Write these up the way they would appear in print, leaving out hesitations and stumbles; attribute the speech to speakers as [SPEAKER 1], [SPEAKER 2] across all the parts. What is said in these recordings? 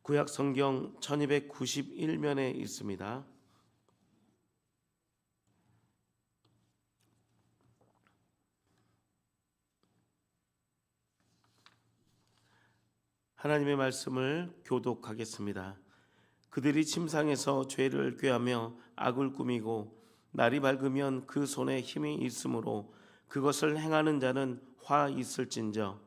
[SPEAKER 1] 구약 성경 1291면에 있습니다. 하나님의 말씀을 교독하겠습니다. 그들이 침상에서 죄를 꾀하며 악을 꾸미고 날이 밝으면 그 손에 힘이 있으므로 그것을 행하는 자는 화 있을진저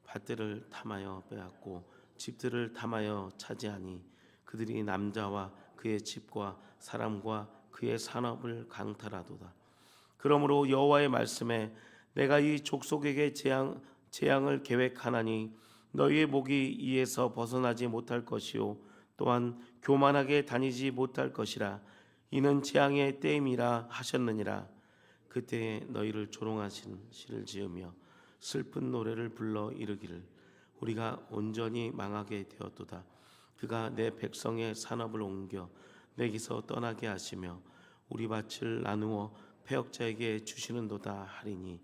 [SPEAKER 1] 밭들을 탐하여 빼앗고 집들을 탐하여 차지하니 그들이 남자와 그의 집과 사람과 그의 산업을 강탈하도다. 그러므로 여호와의 말씀에 내가 이 족속에게 재앙을 계획하나니 너희의 목이 이에서 벗어나지 못할 것이요 또한 교만하게 다니지 못할 것이라. 이는 재앙의 때임이라 하셨느니라. 그때에 너희를 조롱하신 시를 지으며 슬픈 노래를 불러 이르기를 우리가 온전히 망하게 되었도다. 그가 내 백성의 산업을 옮겨 내게서 떠나게 하시며 우리 밭을 나누어 패역자에게 주시는도다 하리니.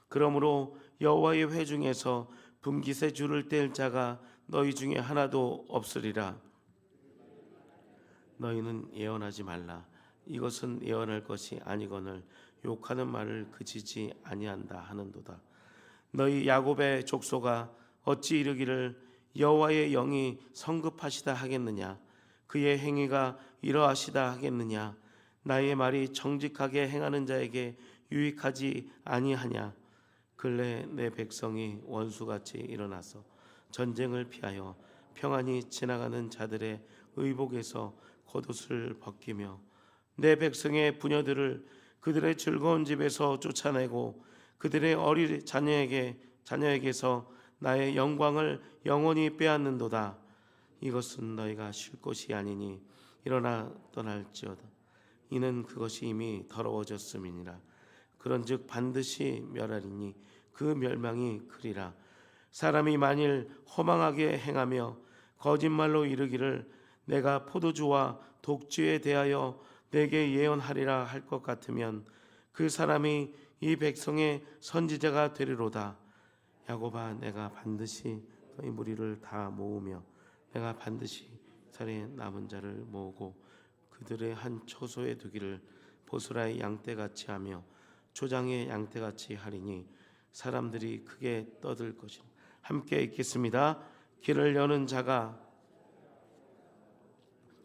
[SPEAKER 1] 그러므로 여호와의 회중에서 분깃에 줄을 뗄 자가 너희 중에 하나도 없으리라. 너희는 예언하지 말라. 이것은 예언할 것이 아니거늘 욕하는 말을 그치지 아니한다 하는도다. 너희 야곱의 족속아 어찌 이르기를 여호와의 영이 성급하시다 하겠느냐. 그의 행위가 이러하시다 하겠느냐. 나의 말이 정직하게 행하는 자에게 유익하지 아니하냐. 근래 내 백성이 원수같이 일어나서 전쟁을 피하여 평안히 지나가는 자들의 의복에서 겉옷을 벗기며 내 백성의 부녀들을 그들의 즐거운 집에서 쫓아내고 그들의 어린 자녀에게서 나의 영광을 영원히 빼앗는도다. 이것은 너희가 쉴 곳이 아니니 일어나 떠날지어다. 이는 그것이 이미 더러워졌음이니라. 그런즉 반드시 멸하리니 그 멸망이 크리라. 사람이 만일 허망하게 행하며 거짓말로 이르기를 내가 포도주와 독주에 대하여 내게 예언하리라 할 것 같으면 그 사람이 이 백성의 선지자가 되리로다. 야곱아 내가 반드시 너희 무리를 다 모으며 내가 반드시 이스라엘의 남은 자를 모으고 그들의 한 초소에 두기를 보스라의 양떼같이 하며 초장의 양떼같이 하리니 사람들이 크게 떠들 것이라. 함께 읽겠습니다. 길을 여는 자가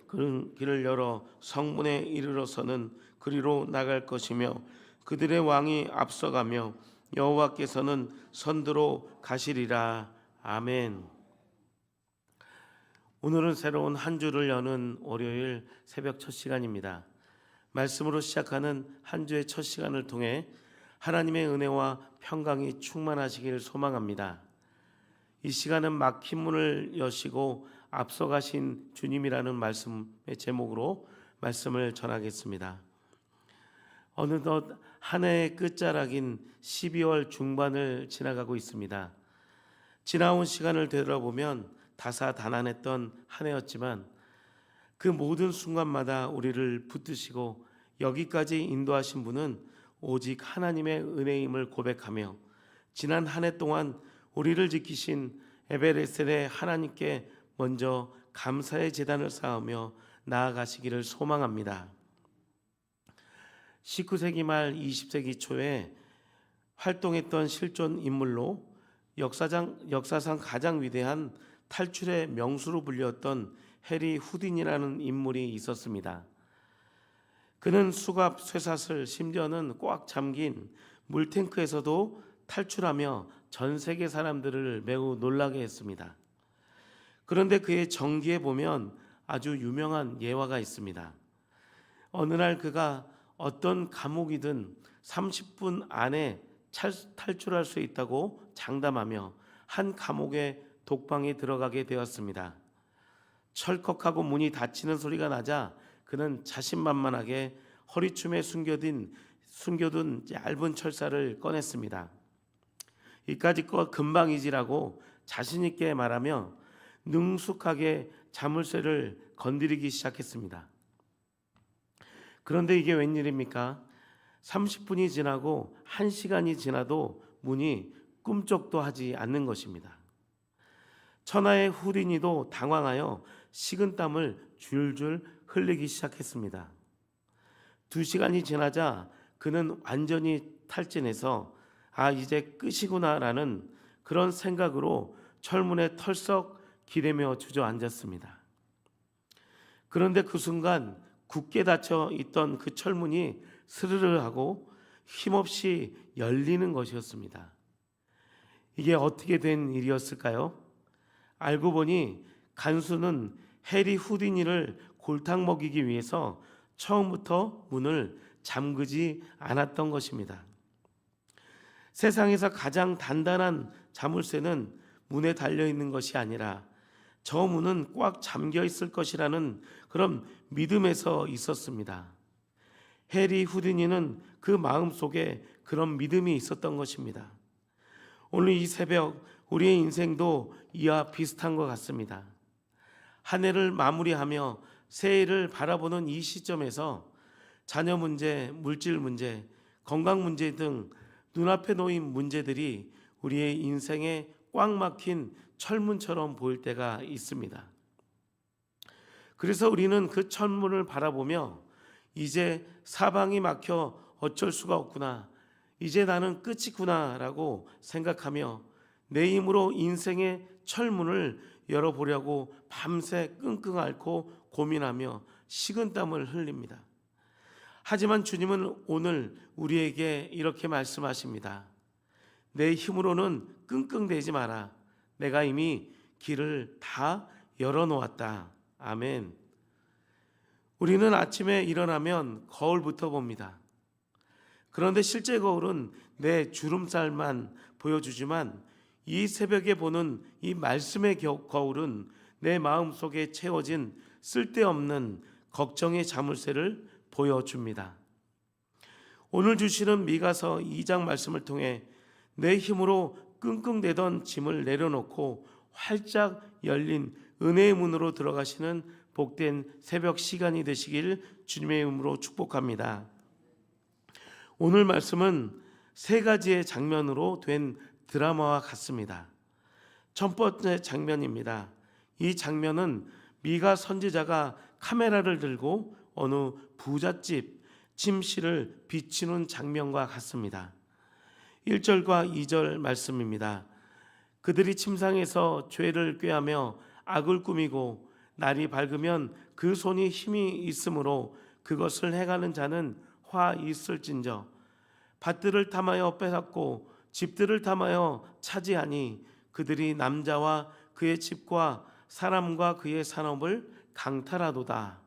[SPEAKER 1] 그는 길을 열어 성문에 이르러서는 그리로 나갈 것이며 그들의 왕이 앞서가며 여호와께서는 선두로 가시리라. 아멘. 오늘은 새로운 한 주를 여는 월요일 새벽 첫 시간입니다. 말씀으로 시작하는 한 주의 첫 시간을 통해 하나님의 은혜와 평강이 충만하시기를 소망합니다. 이 시간은 막힌 문을 여시고 앞서가신 주님이라는 말씀의 제목으로 말씀을 전하겠습니다. 어느덧 한 해의 끝자락인 12월 중반을 지나가고 있습니다. 지나온 시간을 되돌아보면 다사다난했던 한 해였지만 그 모든 순간마다 우리를 붙드시고 여기까지 인도하신 분은 오직 하나님의 은혜임을 고백하며 지난 한 해 동안 우리를 지키신 에베레셀의 하나님께 먼저 감사의 제단을 쌓으며 나아가시기를 소망합니다. 19세기 말 20세기 초에 활동했던 실존 인물로 역사상 가장 위대한 탈출의 명수로 불렸던 해리 후딘이라는 인물이 있었습니다. 그는 수갑, 쇠사슬, 심지어는 꽉 잠긴 물탱크에서도 탈출하며 전 세계 사람들을 매우 놀라게 했습니다. 그런데 그의 전기에 보면 아주 유명한 예화가 있습니다. 어느 날 그가 어떤 감옥이든 30분 안에 탈출할 수 있다고 장담하며 한 감옥의 독방에 들어가게 되었습니다. 철컥하고 문이 닫히는 소리가 나자 그는 자신만만하게 허리춤에 숨겨둔 얇은 철사를 꺼냈습니다. 이까짓 거 금방이지라고 자신있게 말하며 능숙하게 자물쇠를 건드리기 시작했습니다. 그런데 이게 웬일입니까? 30분이 지나고 1시간이 지나도 문이 꿈쩍도 하지 않는 것입니다. 천하의 후디니도 당황하여 식은땀을 줄줄 흘리기 시작했습니다. 2시간이 지나자 그는 완전히 탈진해서 이제 끝이구나라는 그런 생각으로 철문에 털썩 기대며 주저앉았습니다. 그런데 그 순간 굳게 닫혀 있던 그 철문이 스르르 하고 힘없이 열리는 것이었습니다. 이게 어떻게 된 일이었을까요? 알고 보니 간수는 해리 후디니를 골탕 먹이기 위해서 처음부터 문을 잠그지 않았던 것입니다. 세상에서 가장 단단한 자물쇠는 문에 달려있는 것이 아니라 저 문은 꽉 잠겨 있을 것이라는 그런 믿음에서 있었습니다. 해리 후디니는 그 마음속에 그런 믿음이 있었던 것입니다. 오늘 이 새벽 우리의 인생도 이와 비슷한 것 같습니다. 한 해를 마무리하며 새해를 바라보는 이 시점에서 자녀 문제, 물질 문제, 건강 문제 등 눈앞에 놓인 문제들이 우리의 인생에 꽉 막힌 철문처럼 보일 때가 있습니다. 그래서 우리는 그 철문을 바라보며 이제 사방이 막혀 어쩔 수가 없구나, 이제 나는 끝이구나 라고 생각하며 내 힘으로 인생의 철문을 열어보려고 밤새 끙끙 앓고 고민하며 식은땀을 흘립니다. 하지만 주님은 오늘 우리에게 이렇게 말씀하십니다. 내 힘으로는 끙끙대지 마라. 내가 이미 길을 다 열어놓았다. 아멘. 우리는 아침에 일어나면 거울부터 봅니다. 그런데 실제 거울은 내 주름살만 보여주지만 이 새벽에 보는 이 말씀의 거울은 내 마음속에 채워진 쓸데없는 걱정의 자물쇠를 보여줍니다. 오늘 주시는 미가서 2장 말씀을 통해 내 힘으로 끙끙대던 짐을 내려놓고 활짝 열린 은혜의 문으로 들어가시는 복된 새벽 시간이 되시길 주님의 이름으로 축복합니다. 오늘 말씀은 3가지의 장면으로 된 드라마와 같습니다. 첫 번째 장면입니다. 이 장면은 미가 선지자가 카메라를 들고 어느 부잣집 침실을 비추는 장면과 같습니다. 1절과 2절 말씀입니다. 그들이 침상에서 죄를 꾀하며 악을 꾸미고 날이 밝으면 그 손이 힘이 있으므로 그것을 행하는 자는 화 있을진저. 밭들을 탐하여 빼앗고 집들을 탐하여 차지하니 그들이 남자와 그의 집과 사람과 그의 산업을 강탈하도다.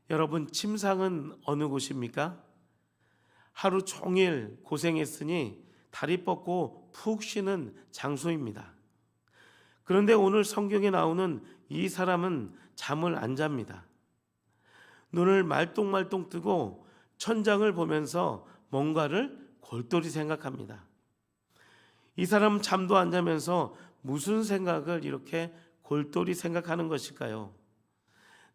[SPEAKER 1] 여러분, 침상은 어느 곳입니까? 하루 종일 고생했으니 다리 뻗고 푹 쉬는 장소입니다. 그런데 오늘 성경에 나오는 이 사람은 잠을 안 잡니다. 눈을 말똥말똥 뜨고 천장을 보면서 뭔가를 골똘히 생각합니다. 이 사람은 잠도 안 자면서 무슨 생각을 이렇게 골똘히 생각하는 것일까요?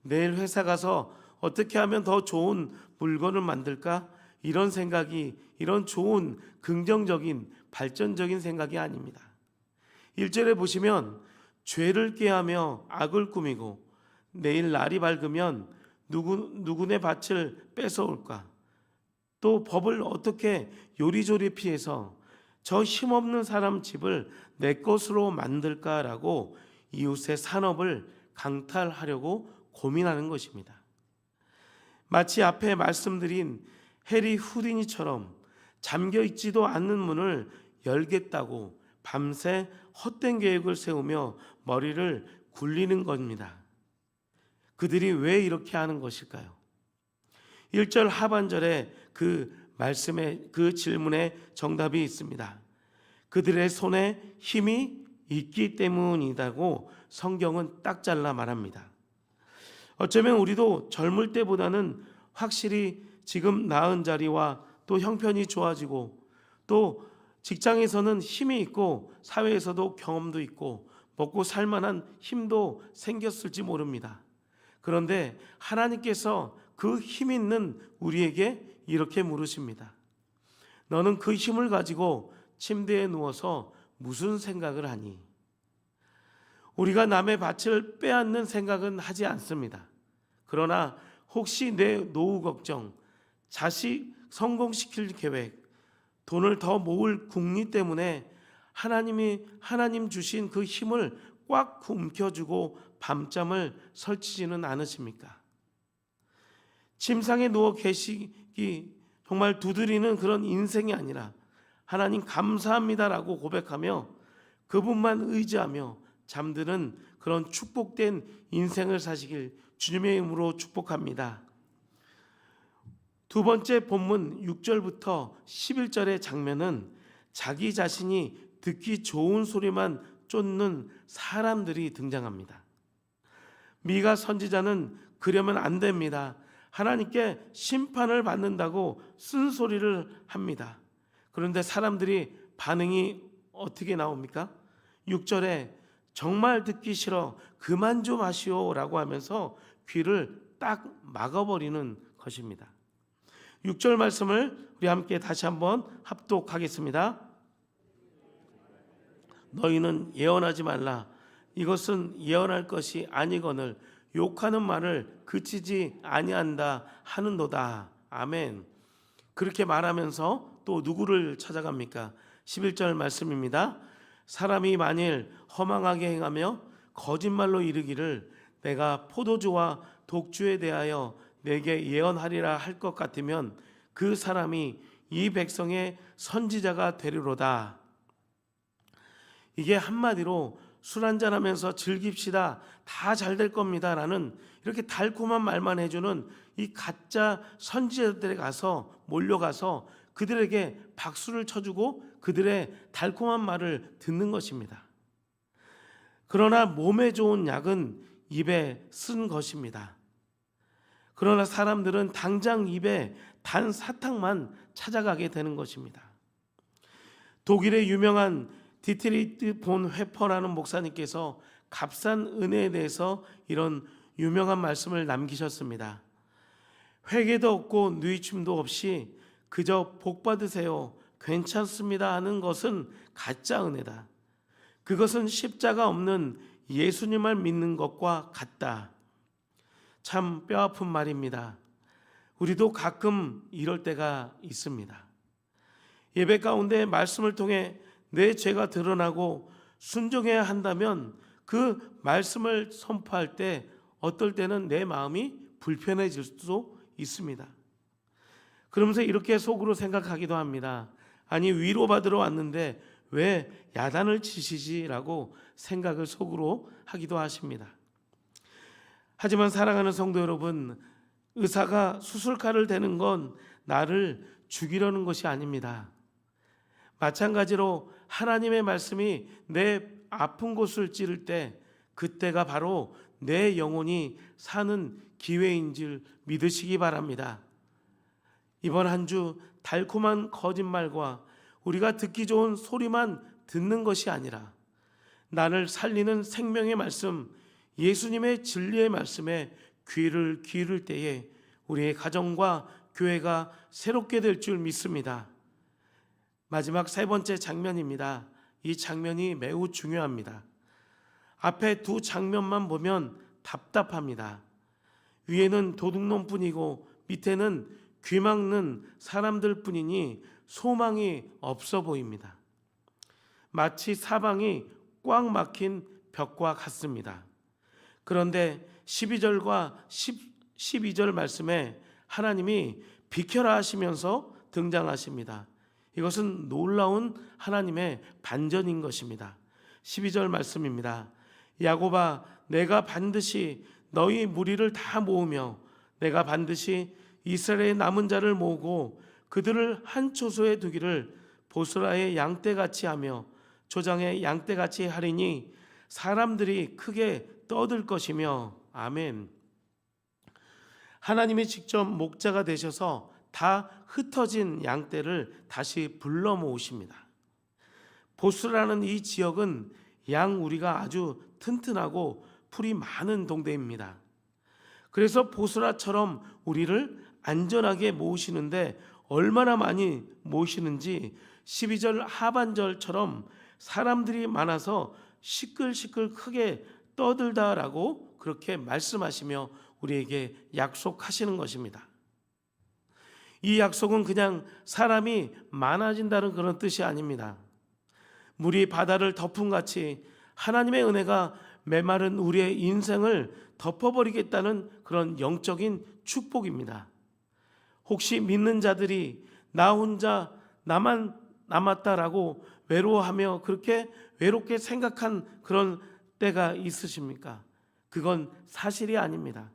[SPEAKER 1] 내일 회사 가서 어떻게 하면 더 좋은 물건을 만들까? 이런 생각이, 이런 좋은 긍정적인 발전적인 생각이 아닙니다. 1절에 보시면 죄를 꾀하며 악을 꾸미고 내일 날이 밝으면 누구네 밭을 뺏어올까? 또 법을 어떻게 요리조리 피해서 저 힘없는 사람 집을 내 것으로 만들까라고 이웃의 산업을 강탈하려고 고민하는 것입니다. 마치 앞에 말씀드린 해리 후디니처럼 잠겨있지도 않는 문을 열겠다고 밤새 헛된 계획을 세우며 머리를 굴리는 겁니다. 그들이 왜 이렇게 하는 것일까요? 1절 하반절에 그 말씀에 그 질문에 정답이 있습니다. 그들의 손에 힘이 있기 때문이라고 성경은 딱 잘라 말합니다. 어쩌면 우리도 젊을 때보다는 확실히 지금 나은 자리와 또 형편이 좋아지고 또 직장에서는 힘이 있고 사회에서도 경험도 있고 먹고 살 만한 힘도 생겼을지 모릅니다. 그런데 하나님께서 그 힘 있는 우리에게 이렇게 물으십니다. 너는 그 힘을 가지고 침대에 누워서 무슨 생각을 하니? 우리가 남의 밭을 빼앗는 생각은 하지 않습니다. 그러나 혹시 내 노후 걱정, 자식 성공시킬 계획, 돈을 더 모을 궁리 때문에 하나님 주신 그 힘을 꽉 움켜쥐고 밤잠을 설치지는 않으십니까? 침상에 누워 계시기 정말 두드리는 그런 인생이 아니라 하나님 감사합니다라고 고백하며 그분만 의지하며 잠드는 그런 축복된 인생을 사시길 주님의 이름으로 축복합니다. 두 번째 본문 6절부터 11절의 장면은 자기 자신이 듣기 좋은 소리만 쫓는 사람들이 등장합니다. 미가 선지자는 그러면 안 됩니다. 하나님께 심판을 받는다고 쓴소리를 합니다. 그런데 사람들이 반응이 어떻게 나옵니까? 6절에 정말 듣기 싫어 그만 좀 하시오라고 하면서 귀를 딱 막아버리는 것입니다. 6절 말씀을 우리 함께 다시 한번 합독하겠습니다. 너희는 예언하지 말라. 이것은 예언할 것이 아니거늘 욕하는 말을 그치지 아니한다 하는도다. 아멘. 그렇게 말하면서 또 누구를 찾아갑니까? 11절 말씀입니다. 사람이 만일 허망하게 행하며 거짓말로 이르기를 내가 포도주와 독주에 대하여 내게 예언하리라 할 것 같으면 그 사람이 이 백성의 선지자가 되리로다. 이게 한마디로 술 한잔하면서 즐깁시다, 다 잘 될 겁니다 라는 이렇게 달콤한 말만 해주는 이 가짜 선지자들에 가서 몰려가서 그들에게 박수를 쳐주고 그들의 달콤한 말을 듣는 것입니다. 그러나 몸에 좋은 약은 입에 쓴 것입니다. 그러나 사람들은 당장 입에 단 사탕만 찾아가게 되는 것입니다. 독일의 유명한 디트리히 본 회퍼라는 목사님께서 값싼 은혜에 대해서 이런 유명한 말씀을 남기셨습니다. 회개도 없고 누이춤도 없이 그저 복 받으세요, 괜찮습니다 하는 것은 가짜 은혜다. 그것은 십자가 없는 예수님을 믿는 것과 같다. 참 뼈아픈 말입니다. 우리도 가끔 이럴 때가 있습니다. 예배 가운데 말씀을 통해 내 죄가 드러나고 순종해야 한다면 그 말씀을 선포할 때 어떨 때는 내 마음이 불편해질 수도 있습니다. 그러면서 이렇게 속으로 생각하기도 합니다. 아니, 위로받으러 왔는데 왜 야단을 치시지라고 생각을 속으로 하기도 하십니다. 하지만 사랑하는 성도 여러분, 의사가 수술칼을 대는 건 나를 죽이려는 것이 아닙니다. 마찬가지로 하나님의 말씀이 내 아픈 곳을 찌를 때 그때가 바로 내 영혼이 사는 기회인 줄 믿으시기 바랍니다. 이번 한 주 달콤한 거짓말과 우리가 듣기 좋은 소리만 듣는 것이 아니라 나를 살리는 생명의 말씀, 예수님의 진리의 말씀에 귀를 기울일 때에 우리의 가정과 교회가 새롭게 될 줄 믿습니다. 마지막 세 번째 장면입니다. 이 장면이 매우 중요합니다. 앞에 두 장면만 보면 답답합니다. 위에는 도둑놈뿐이고 밑에는 귀 막는 사람들 뿐이니 소망이 없어 보입니다. 마치 사방이 꽉 막힌 벽과 같습니다. 그런데 12절과 12절 말씀에 하나님이 비켜라 하시면서 등장하십니다. 이것은 놀라운 하나님의 반전인 것입니다. 12절 말씀입니다. 야곱아, 내가 반드시 너희 무리를 다 모으며 내가 반드시 이스라엘의 남은 자를 모으고 그들을 한 초소에 두기를 보스라의 양떼같이 하며 조장의 양떼같이 하리니 사람들이 크게 떠들 것이며. 아멘. 하나님이 직접 목자가 되셔서 다 흩어진 양떼를 다시 불러 모으십니다. 보스라는 이 지역은 양우리가 아주 튼튼하고 풀이 많은 동네입니다. 그래서 보스라처럼 우리를 안전하게 모으시는데 얼마나 많이 모으시는지 12절 하반절처럼 사람들이 많아서 시끌시끌 크게 떠들다라고 그렇게 말씀하시며 우리에게 약속하시는 것입니다. 이 약속은 그냥 사람이 많아진다는 그런 뜻이 아닙니다. 물이 바다를 덮음같이 하나님의 은혜가 메마른 우리의 인생을 덮어버리겠다는 그런 영적인 축복입니다. 혹시 믿는 자들이 나 혼자 나만 남았다라고 외로워하며 그렇게 외롭게 생각한 그런 때가 있으십니까? 그건 사실이 아닙니다.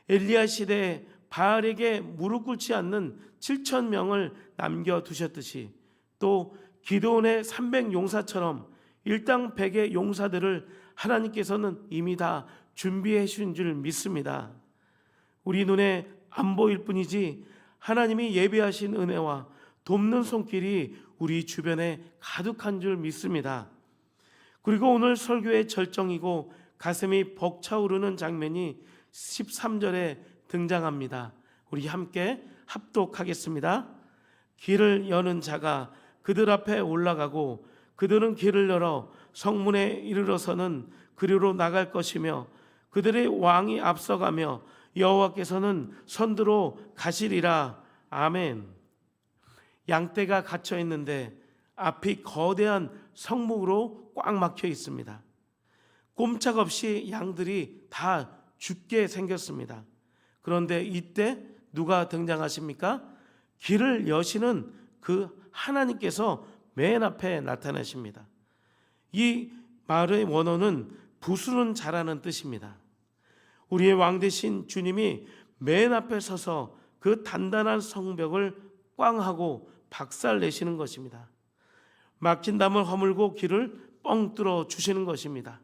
[SPEAKER 1] 엘리야 시대에 바알에게 무릎 꿇지 않는 7,000명을 남겨두셨듯이 또 기드온의 300 용사처럼 일당 100의 용사들을 하나님께서는 이미 다 준비해 주신 줄 믿습니다. 우리 눈에 안 보일 뿐이지 하나님이 예비하신 은혜와 돕는 손길이 우리 주변에 가득한 줄 믿습니다. 그리고 오늘 설교의 절정이고 가슴이 벅차오르는 장면이 13절에 등장합니다. 우리 함께 합독하겠습니다. 길을 여는 자가 그들 앞에 올라가고 그들은 길을 열어 성문에 이르러서는 그리로 나갈 것이며 그들의 왕이 앞서가며 여호와께서는 선두로 가시리라. 아멘. 양떼가 갇혀 있는데 앞이 거대한 성문으로 꽉 막혀 있습니다. 꼼짝없이 양들이 다 죽게 생겼습니다. 그런데 이때 누가 등장하십니까? 길을 여시는 그 하나님께서 맨 앞에 나타나십니다. 이 말의 원어는 부수는 자라는 뜻입니다. 우리의 왕 되신 주님이 맨 앞에 서서 그 단단한 성벽을 꽝하고 박살내시는 것입니다. 막힌 담을 허물고 길을 뻥 뚫어 주시는 것입니다.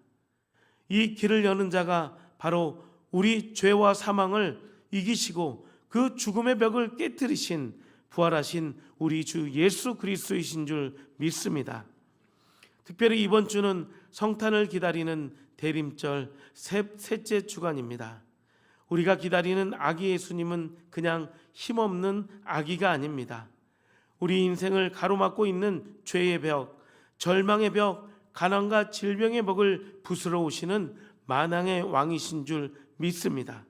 [SPEAKER 1] 이 길을 여는 자가 바로 우리 죄와 사망을 이기시고 그 죽음의 벽을 깨뜨리신 부활하신 우리 주 예수 그리스도이신 줄 믿습니다. 특별히 이번 주는 성탄을 기다리는 대림절 셋째 주간입니다. 우리가 기다리는 아기 예수님은 그냥 힘없는 아기가 아닙니다. 우리 인생을 가로막고 있는 죄의 벽, 절망의 벽, 가난과 질병의 벽을 부수러 오시는 만왕의 왕이신 줄 믿습니다.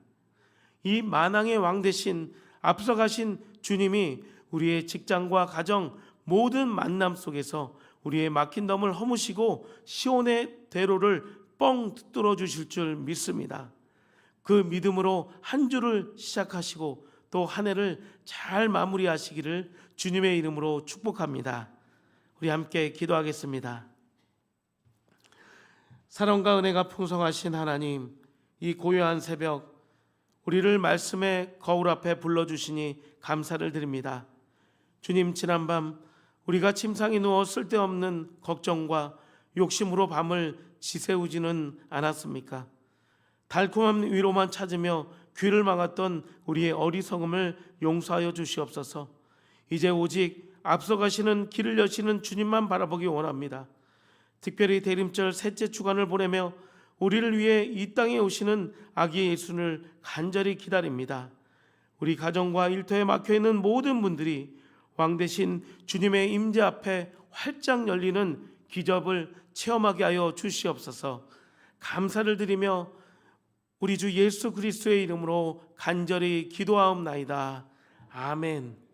[SPEAKER 1] 이 만왕의 왕 대신 앞서가신 주님이 우리의 직장과 가정 모든 만남 속에서 우리의 막힌 덤을 허무시고 시온의 대로를 뻥 뚫어 주실 줄 믿습니다. 그 믿음으로 한 주를 시작하시고 또 한 해를 잘 마무리하시기를 주님의 이름으로 축복합니다. 우리 함께 기도하겠습니다. 사랑과 은혜가 풍성하신 하나님, 이 고요한 새벽 우리를 말씀의 거울 앞에 불러주시니 감사를 드립니다. 주님, 지난밤 우리가 침상에 누워 쓸데없는 걱정과 욕심으로 밤을 지새우지는 않았습니까? 달콤한 위로만 찾으며 귀를 막았던 우리의 어리석음을 용서하여 주시옵소서. 이제 오직 앞서가시는 길을 여시는 주님만 바라보기 원합니다. 특별히 대림절 셋째 주간을 보내며 우리를 위해 이 땅에 오시는 아기 예수를 간절히 기다립니다. 우리 가정과 일터에 막혀있는 모든 분들이 왕 대신 주님의 임재 앞에 활짝 열리는 기적을 체험하게 하여 주시옵소서. 감사를 드리며 우리 주 예수 그리스도의 이름으로 간절히 기도하옵나이다. 아멘.